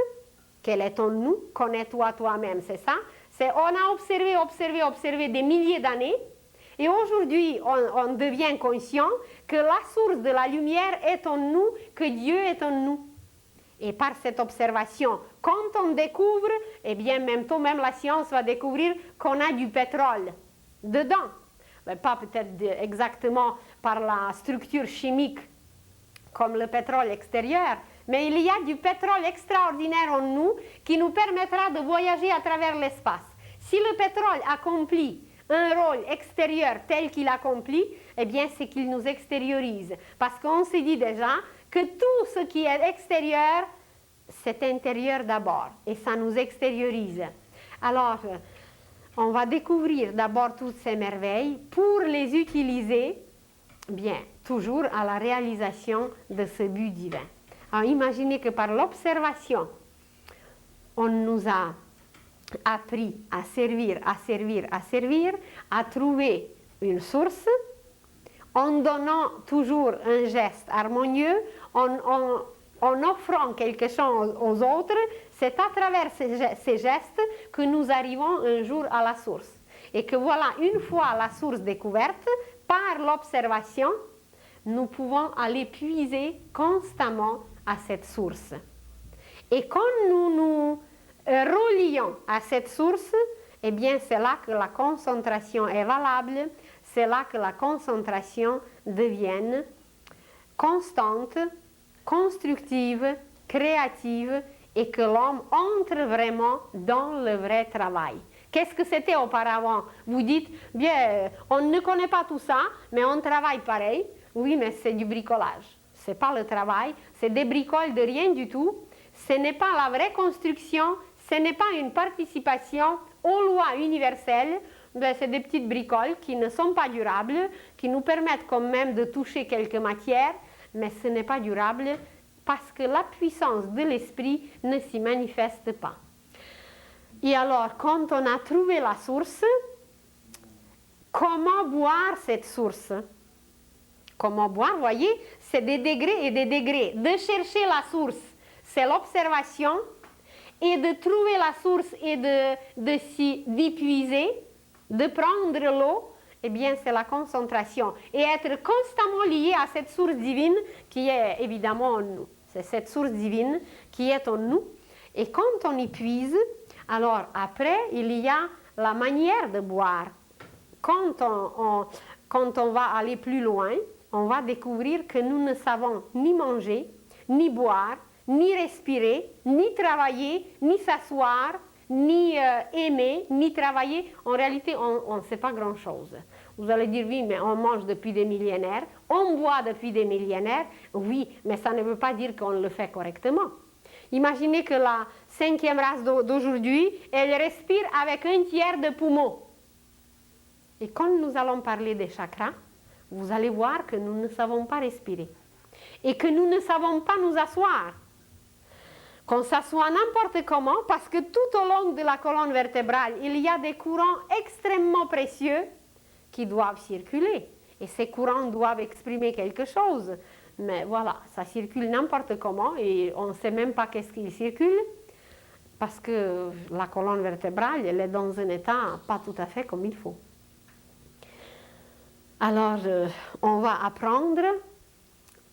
Quelle est en nous? Connais-toi toi-même, c'est ça? On a observé des milliers d'années et aujourd'hui, on devient conscient que la source de la lumière est en nous, que Dieu est en nous. Et par cette observation, quand on découvre, eh bien, même la science va découvrir qu'on a du pétrole dedans. Mais pas peut-être exactement par la structure chimique comme le pétrole extérieur, mais il y a du pétrole extraordinaire en nous qui nous permettra de voyager à travers l'espace. Si le pétrole accomplit un rôle extérieur tel qu'il accomplit, eh bien, c'est qu'il nous extériorise. Parce qu'on se dit déjà que tout ce qui est extérieur, c'est intérieur d'abord, et ça nous extériorise. Alors, on va découvrir d'abord toutes ces merveilles pour les utiliser, bien, toujours à la réalisation de ce but divin. Alors, imaginez que par l'observation, on nous a appris à servir, à trouver une source, en donnant toujours un geste harmonieux, en offrant quelque chose aux autres, c'est à travers ces gestes que nous arrivons un jour à la source. Et que voilà, une fois la source découverte, par l'observation, nous pouvons aller puiser constamment à cette source. Et quand nous nous relions à cette source, eh bien c'est là que la concentration est valable, c'est là que la concentration devient constante, constructive, créative et que l'homme entre vraiment dans le vrai travail. Qu'est-ce que c'était auparavant? Vous dites, bien, on ne connaît pas tout ça, mais on travaille pareil. Oui, mais c'est du bricolage. Ce n'est pas le travail, c'est des bricoles de rien du tout. Ce n'est pas la vraie construction, ce n'est pas une participation aux lois universelles. Ben, c'est des petites bricoles qui ne sont pas durables, qui nous permettent quand même de toucher quelques matières, mais ce n'est pas durable parce que la puissance de l'esprit ne s'y manifeste pas. Et alors, quand on a trouvé la source, comment boire cette source? Comment boire, vous voyez, c'est des degrés et des degrés. De chercher la source, c'est l'observation, et de trouver la source et d'y puiser, de prendre l'eau, eh bien, c'est la concentration. Et être constamment lié à cette source divine qui est évidemment en nous. C'est cette source divine qui est en nous. Et quand on y puise, alors après, il y a la manière de boire. Quand on va aller plus loin, on va découvrir que nous ne savons ni manger, ni boire, ni respirer, ni travailler, ni s'asseoir, ni aimer, ni travailler. En réalité, on ne sait pas grand-chose. Vous allez dire, oui, mais on mange depuis des millénaires, on boit depuis des millénaires. Oui, mais ça ne veut pas dire qu'on le fait correctement. Imaginez que la 5e race d'aujourd'hui, elle respire avec 1/3 de poumon. Et quand nous allons parler des chakras, vous allez voir que nous ne savons pas respirer. Et que nous ne savons pas nous asseoir. Qu'on s'assoit n'importe comment, parce que tout au long de la colonne vertébrale, il y a des courants extrêmement précieux qui doivent circuler. Et ces courants doivent exprimer quelque chose. Mais voilà, ça circule n'importe comment et on ne sait même pas qu'est-ce qui circule parce que la colonne vertébrale, elle est dans un état pas tout à fait comme il faut. Alors, on va apprendre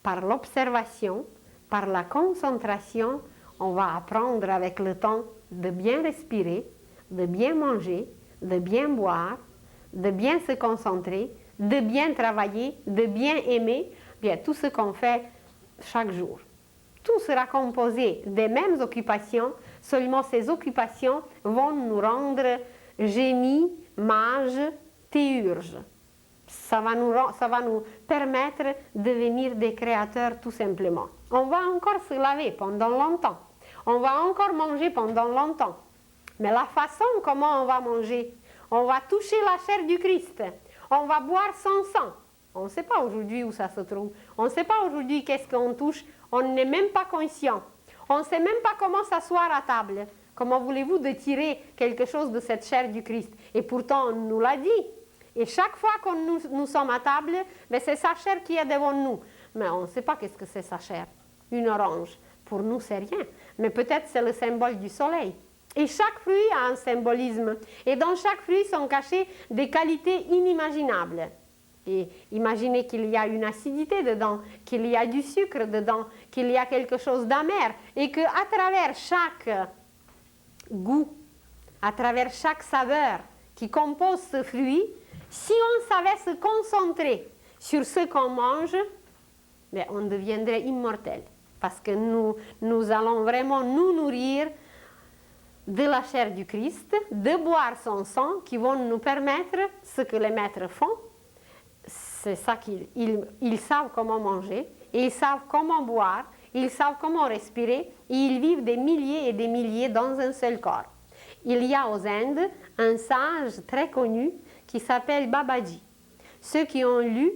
par l'observation, par la concentration, on va apprendre avec le temps de bien respirer, de bien manger, de bien boire, de bien se concentrer, de bien travailler, de bien aimer, bien tout ce qu'on fait chaque jour. Tout sera composé des mêmes occupations, seulement ces occupations vont nous rendre génies, mages, théurges. Ça va nous permettre de devenir des créateurs tout simplement. On va encore se laver pendant longtemps. On va encore manger pendant longtemps. Mais la façon comment on va manger, on va toucher la chair du Christ. On va boire son sang. On ne sait pas aujourd'hui où ça se trouve. On ne sait pas aujourd'hui qu'est-ce qu'on touche. On n'est même pas conscient. On ne sait même pas comment s'asseoir à table. Comment voulez-vous de tirer quelque chose de cette chair du Christ? Et pourtant, on nous l'a dit. Et chaque fois que nous sommes à table, c'est sa chair qui est devant nous. Mais on ne sait pas qu'est-ce que c'est sa chair. Une orange. Pour nous, c'est rien. Mais peut-être c'est le symbole du soleil. Et chaque fruit a un symbolisme. Et dans chaque fruit sont cachées des qualités inimaginables. Et imaginez qu'il y a une acidité dedans, qu'il y a du sucre dedans, qu'il y a quelque chose d'amer. Et qu'à travers chaque goût, à travers chaque saveur qui compose ce fruit, si on savait se concentrer sur ce qu'on mange, on deviendrait immortel. Parce que nous allons vraiment nous nourrir de la chair du Christ, de boire son sang qui vont nous permettre ce que les maîtres font. C'est ça qu'ils savent comment manger, ils savent comment boire, ils savent comment respirer et ils vivent des milliers et des milliers dans un seul corps. Il y a aux Indes un sage très connu qui s'appelle Babaji. Ceux qui ont lu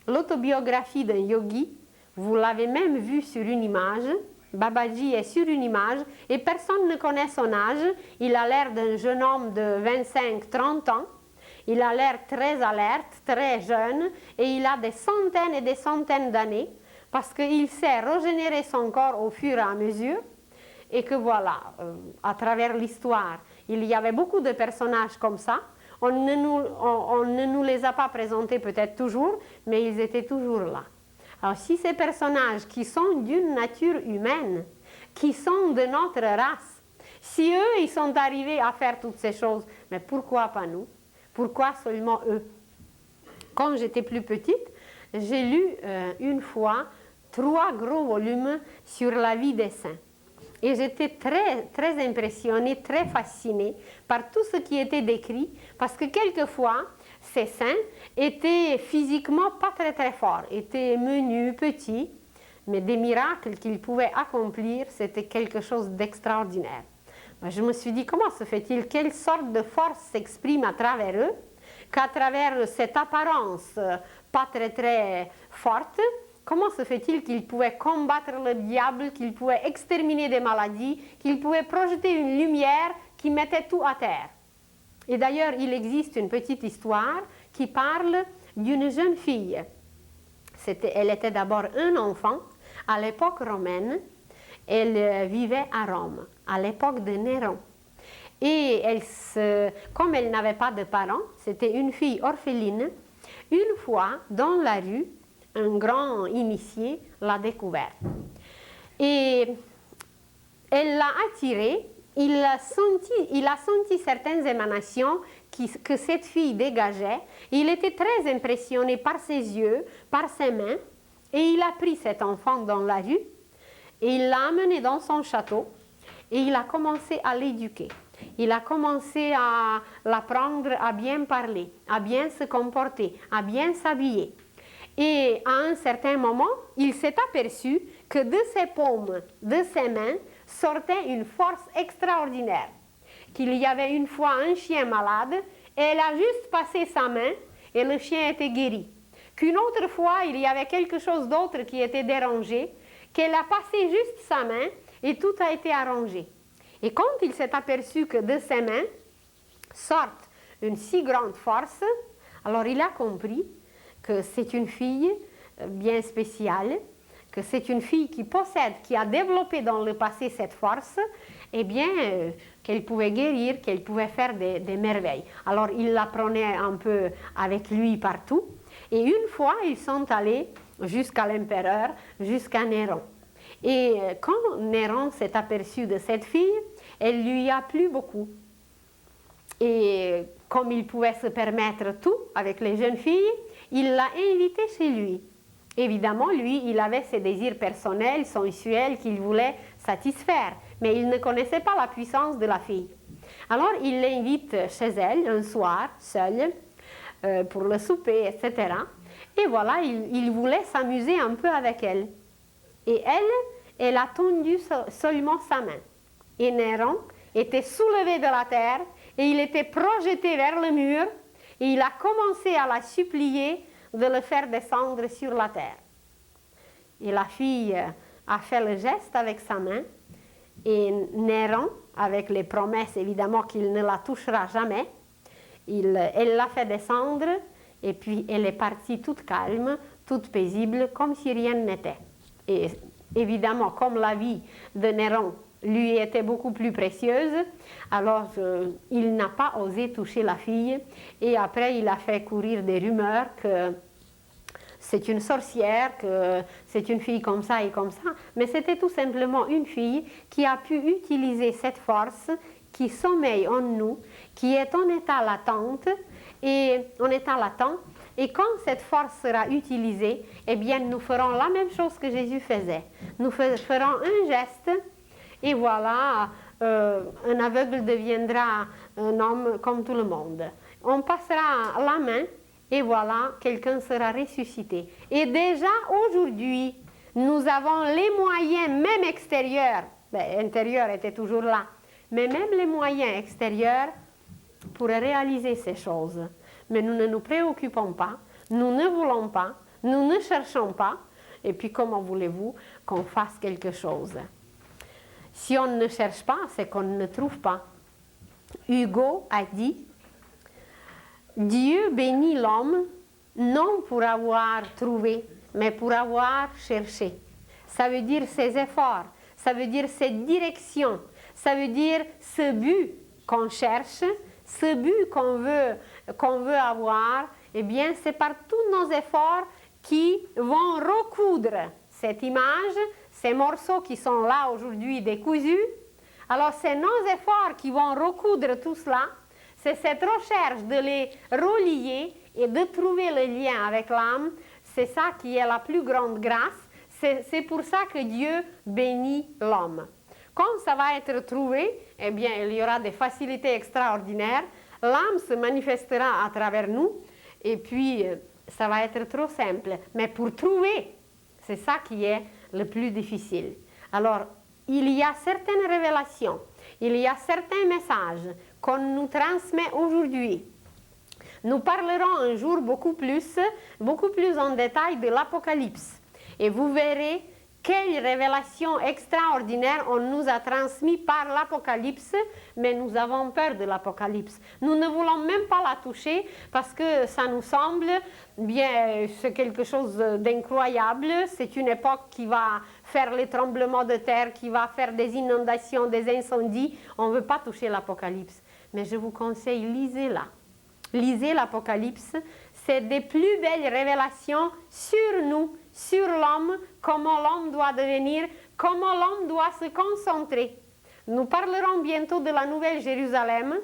l'autobiographie d'un yogi, vous l'avez même vu sur une image. Babaji est sur une image et personne ne connaît son âge. Il a l'air d'un jeune homme de 25-30 ans. Il a l'air très alerte, très jeune et il a des centaines et des centaines d'années parce qu'il sait régénérer son corps au fur et à mesure. et que voilà, à travers l'histoire, il y avait beaucoup de personnages comme ça. On ne nous les a pas présentés peut-être toujours, mais ils étaient toujours là. Alors si ces personnages qui sont d'une nature humaine, qui sont de notre race, si eux, ils sont arrivés à faire toutes ces choses, mais pourquoi pas nous? Pourquoi seulement eux? Quand j'étais plus petite, j'ai lu une fois 3 gros volumes sur la vie des saints. Et j'étais très, très impressionnée, très fascinée par tout ce qui était décrit, parce que quelquefois, ces saints étaient physiquement pas très très forts, étaient menus, petits, mais des miracles qu'ils pouvaient accomplir, c'était quelque chose d'extraordinaire. Je me suis dit, comment se fait-il, quelle sorte de force s'exprime à travers eux, qu'à travers cette apparence pas très très forte, comment se fait-il qu'ils pouvaient combattre le diable, qu'ils pouvaient exterminer des maladies, qu'ils pouvaient projeter une lumière qui mettait tout à terre? Et d'ailleurs, il existe une petite histoire qui parle d'une jeune fille. Elle était d'abord un enfant à l'époque romaine. Elle vivait à Rome, à l'époque de Néron. Et comme elle n'avait pas de parents, c'était une fille orpheline, une fois, dans la rue, un grand initié l'a découverte. Et elle l'a attiré, il a senti certaines émanations que cette fille dégageait. Il était très impressionné par ses yeux, par ses mains, et il a pris cet enfant dans la rue, et il l'a amené dans son château, et il a commencé à l'éduquer. Il a commencé à l'apprendre à bien parler, à bien se comporter, à bien s'habiller. Et à un certain moment, il s'est aperçu que de ses paumes, de ses mains, sortait une force extraordinaire. Qu'il y avait une fois un chien malade, et elle a juste passé sa main, et le chien était guéri. Qu'une autre fois, il y avait quelque chose d'autre qui était dérangé, qu'elle a passé juste sa main, et tout a été arrangé. Et quand il s'est aperçu que de ses mains sortent une si grande force, alors il a compris que c'est une fille bien spéciale, que c'est une fille qui possède, qui a développé dans le passé cette force, et bien qu'elle pouvait guérir, qu'elle pouvait faire des merveilles. Alors il la prenait un peu avec lui partout, et une fois ils sont allés jusqu'à l'empereur, jusqu'à Néron. Et quand Néron s'est aperçu de cette fille, elle lui a plu beaucoup. Et comme il pouvait se permettre tout avec les jeunes filles, il l'a invitée chez lui. Évidemment, lui, il avait ses désirs personnels, sensuels qu'il voulait satisfaire, mais il ne connaissait pas la puissance de la fille. Alors, il l'invite chez elle un soir, seul, pour le souper, etc. Et voilà, il voulait s'amuser un peu avec elle. Et elle a tendu seulement sa main. Et Néron était soulevé de la terre et il était projeté vers le mur et il a commencé à la supplier de le faire descendre sur la terre. Et la fille a fait le geste avec sa main et Néron, avec les promesses évidemment qu'il ne la touchera jamais, elle l'a fait descendre et puis elle est partie toute calme, toute paisible, comme si rien n'était. Et évidemment, comme la vie de Néron lui était beaucoup plus précieuse, alors il n'a pas osé toucher la fille et après il a fait courir des rumeurs que c'est une sorcière, que c'est une fille comme ça et comme ça, mais c'était tout simplement une fille qui a pu utiliser cette force qui sommeille en nous, qui est en état latent et quand cette force sera utilisée, eh bien nous ferons la même chose que Jésus faisait. Nous ferons un geste et voilà, un aveugle deviendra un homme comme tout le monde. On passera la main et voilà, quelqu'un sera ressuscité. Et déjà aujourd'hui, nous avons les moyens, même extérieurs, intérieurs étaient toujours là, mais même les moyens extérieurs pour réaliser ces choses. Mais nous ne nous préoccupons pas, nous ne voulons pas, nous ne cherchons pas, et puis comment voulez-vous qu'on fasse quelque chose? Si on ne cherche pas, c'est qu'on ne trouve pas. Hugo a dit, Dieu bénit l'homme non pour avoir trouvé, mais pour avoir cherché. Ça veut dire ses efforts, ça veut dire cette direction, ça veut dire ce but qu'on cherche, ce but qu'on veut avoir. Eh bien, c'est par tous nos efforts qui vont recoudre cette image, ces morceaux qui sont là aujourd'hui décousus. Alors, c'est nos efforts qui vont recoudre tout cela. C'est cette recherche de les relier et de trouver le lien avec l'âme. C'est ça qui est la plus grande grâce. C'est pour ça que Dieu bénit l'homme. Quand ça va être trouvé, eh bien, il y aura des facilités extraordinaires. L'âme se manifestera à travers nous. Et puis, ça va être trop simple. Mais pour trouver, c'est ça qui est le plus difficile. Alors, il y a certaines révélations, il y a certains messages qu'on nous transmet aujourd'hui. Nous parlerons un jour beaucoup plus en détail de l'Apocalypse. Et vous verrez quelle révélation extraordinaire on nous a transmis par l'Apocalypse, mais nous avons peur de l'Apocalypse. Nous ne voulons même pas la toucher parce que ça nous semble, bien, c'est quelque chose d'incroyable. C'est une époque qui va faire les tremblements de terre, qui va faire des inondations, des incendies. On ne veut pas toucher l'Apocalypse. Mais je vous conseille, lisez-la. Lisez l'Apocalypse. C'est des plus belles révélations sur nous, sur l'homme, comment l'homme doit devenir, comment l'homme doit se concentrer. Nous parlerons bientôt de la Nouvelle Jérusalem.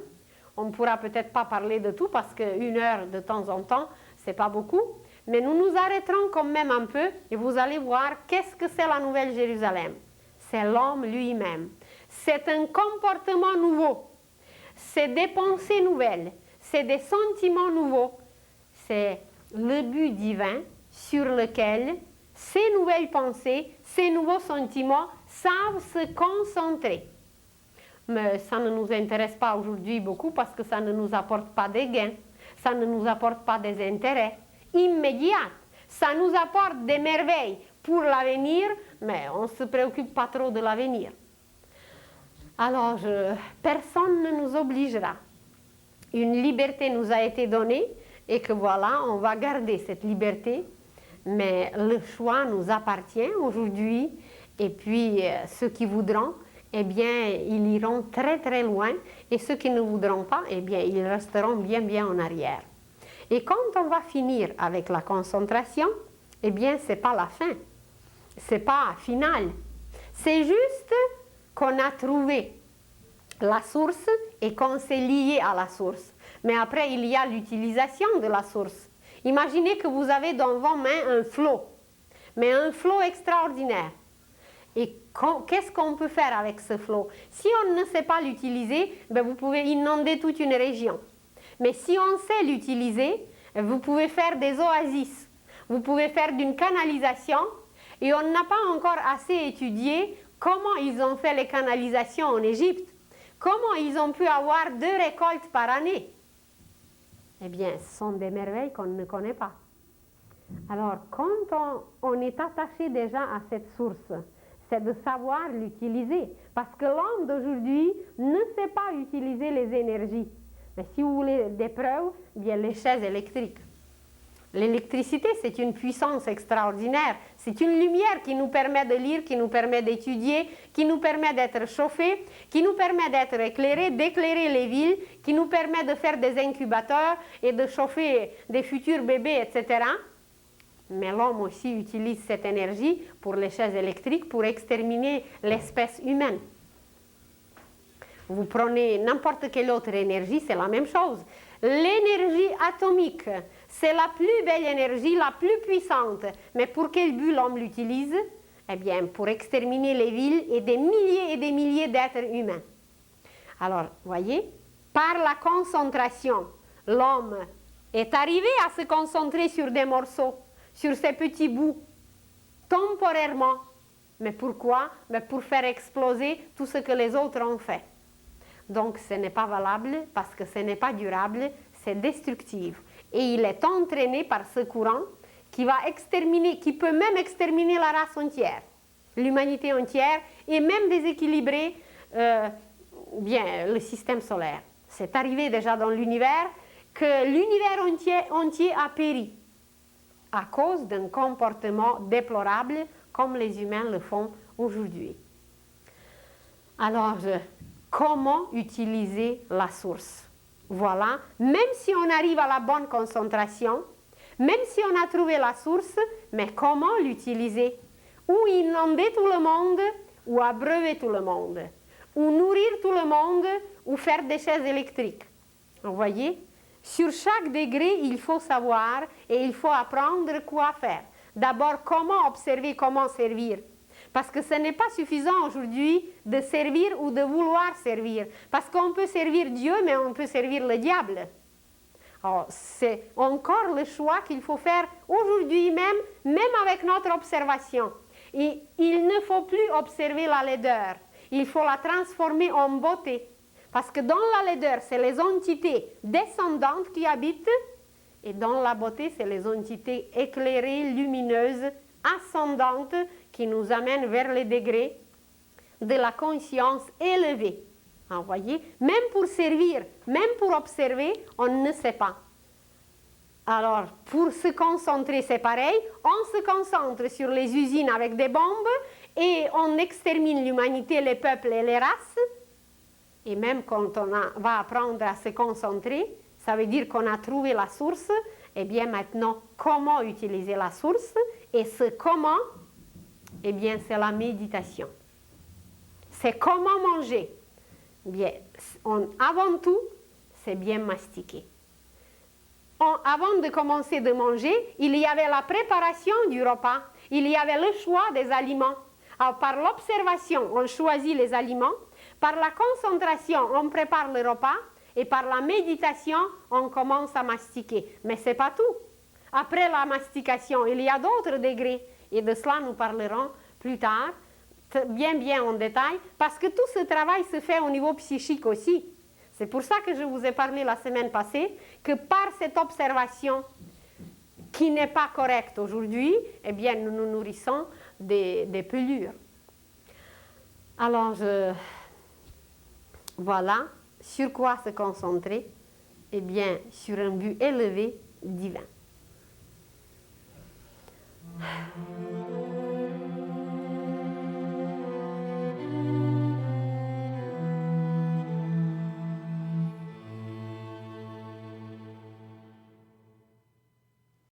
On ne pourra peut-être pas parler de tout parce qu'une heure de temps en temps, ce n'est pas beaucoup. Mais nous nous arrêterons quand même un peu et vous allez voir qu'est-ce que c'est la Nouvelle Jérusalem. C'est l'homme lui-même. C'est un comportement nouveau. C'est des pensées nouvelles. C'est des sentiments nouveaux. C'est le but divin sur lequel ces nouvelles pensées, ces nouveaux sentiments savent se concentrer. Mais ça ne nous intéresse pas aujourd'hui beaucoup parce que ça ne nous apporte pas des gains, ça ne nous apporte pas des intérêts immédiats. Ça nous apporte des merveilles pour l'avenir, mais on ne se préoccupe pas trop de l'avenir. Alors, personne ne nous obligera. Une liberté nous a été donnée et que voilà, on va garder cette liberté. Mais le choix nous appartient aujourd'hui. Et puis, ceux qui voudront, eh bien, ils iront très très loin. Et ceux qui ne voudront pas, eh bien, ils resteront bien bien en arrière. Et quand on va finir avec la concentration, eh bien, ce n'est pas la fin. Ce n'est pas final. C'est juste qu'on a trouvé la source et qu'on s'est lié à la source. Mais après, il y a l'utilisation de la source. Imaginez que vous avez dans vos mains un flot, mais un flot extraordinaire. Et qu'est-ce qu'on peut faire avec ce flot? Si on ne sait pas l'utiliser, ben vous pouvez inonder toute une région. Mais si on sait l'utiliser, vous pouvez faire des oasis, vous pouvez faire d'une canalisation, et on n'a pas encore assez étudié comment ils ont fait les canalisations en Égypte, comment ils ont pu avoir 2 récoltes par année. Eh bien, ce sont des merveilles qu'on ne connaît pas. Alors, quand on est attaché déjà à cette source, c'est de savoir l'utiliser. Parce que l'homme d'aujourd'hui ne sait pas utiliser les énergies. Mais si vous voulez des preuves, bien les chaises électriques. L'électricité, c'est une puissance extraordinaire. C'est une lumière qui nous permet de lire, qui nous permet d'étudier, qui nous permet d'être chauffés, qui nous permet d'être éclairés, d'éclairer les villes, qui nous permet de faire des incubateurs et de chauffer des futurs bébés, etc. Mais l'homme aussi utilise cette énergie pour les chaises électriques pour exterminer l'espèce humaine. Vous prenez n'importe quelle autre énergie, c'est la même chose. L'énergie atomique, c'est la plus belle énergie, la plus puissante. Mais pour quel but l'homme l'utilise? Eh bien, pour exterminer les villes et des milliers d'êtres humains. Alors, voyez, par la concentration, l'homme est arrivé à se concentrer sur des morceaux, sur ces petits bouts, temporairement. Mais pourquoi? Mais pour faire exploser tout ce que les autres ont fait. Donc, ce n'est pas valable parce que ce n'est pas durable, c'est destructif. Et il est entraîné par ce courant qui va exterminer, qui peut même exterminer la race entière, l'humanité entière et même déséquilibrer bien le système solaire. C'est arrivé déjà dans l'univers que l'univers entier a péri à cause d'un comportement déplorable comme les humains le font aujourd'hui. Alors, comment utiliser la source? Voilà, même si on arrive à la bonne concentration, même si on a trouvé la source, mais comment l'utiliser? Ou inonder tout le monde, ou abreuver tout le monde, ou nourrir tout le monde, ou faire des chaises électriques. Vous voyez? Sur chaque degré, il faut savoir et il faut apprendre quoi faire. D'abord, comment observer, comment servir. Parce que ce n'est pas suffisant aujourd'hui de servir ou de vouloir servir. Parce qu'on peut servir Dieu, mais on peut servir le diable. C'est encore le choix qu'il faut faire aujourd'hui même avec notre observation. Et il ne faut plus observer la laideur. Il faut la transformer en beauté. Parce que dans la laideur, c'est les entités descendantes qui habitent. Et dans la beauté, c'est les entités éclairées, lumineuses, ascendantes qui nous amènent vers les degrés de la conscience élevée. Vous voyez, même pour servir, même pour observer, on ne sait pas. Alors, pour se concentrer, c'est pareil. On se concentre sur les usines avec des bombes et on extermine l'humanité, les peuples et les races. Et même quand on va apprendre à se concentrer, ça veut dire qu'on a trouvé la source. Eh bien, maintenant, comment utiliser la source? Et ce comment, eh bien, c'est la méditation. C'est comment manger. Bien, avant tout, c'est bien mastiquer. Avant de commencer de manger, il y avait la préparation du repas. Il y avait le choix des aliments. Alors, par l'observation, on choisit les aliments. Par la concentration, on prépare le repas. Et par la méditation, on commence à mastiquer. Mais ce n'est pas tout. Après la mastication, il y a d'autres degrés. Et de cela, nous parlerons plus tard, bien en détail, parce que tout ce travail se fait au niveau psychique aussi. C'est pour ça que je vous ai parlé la semaine passée, que par cette observation qui n'est pas correcte aujourd'hui, eh bien, nous nous nourrissons des pelures. Alors, voilà, sur quoi se concentrer? Eh bien, sur un but élevé divin.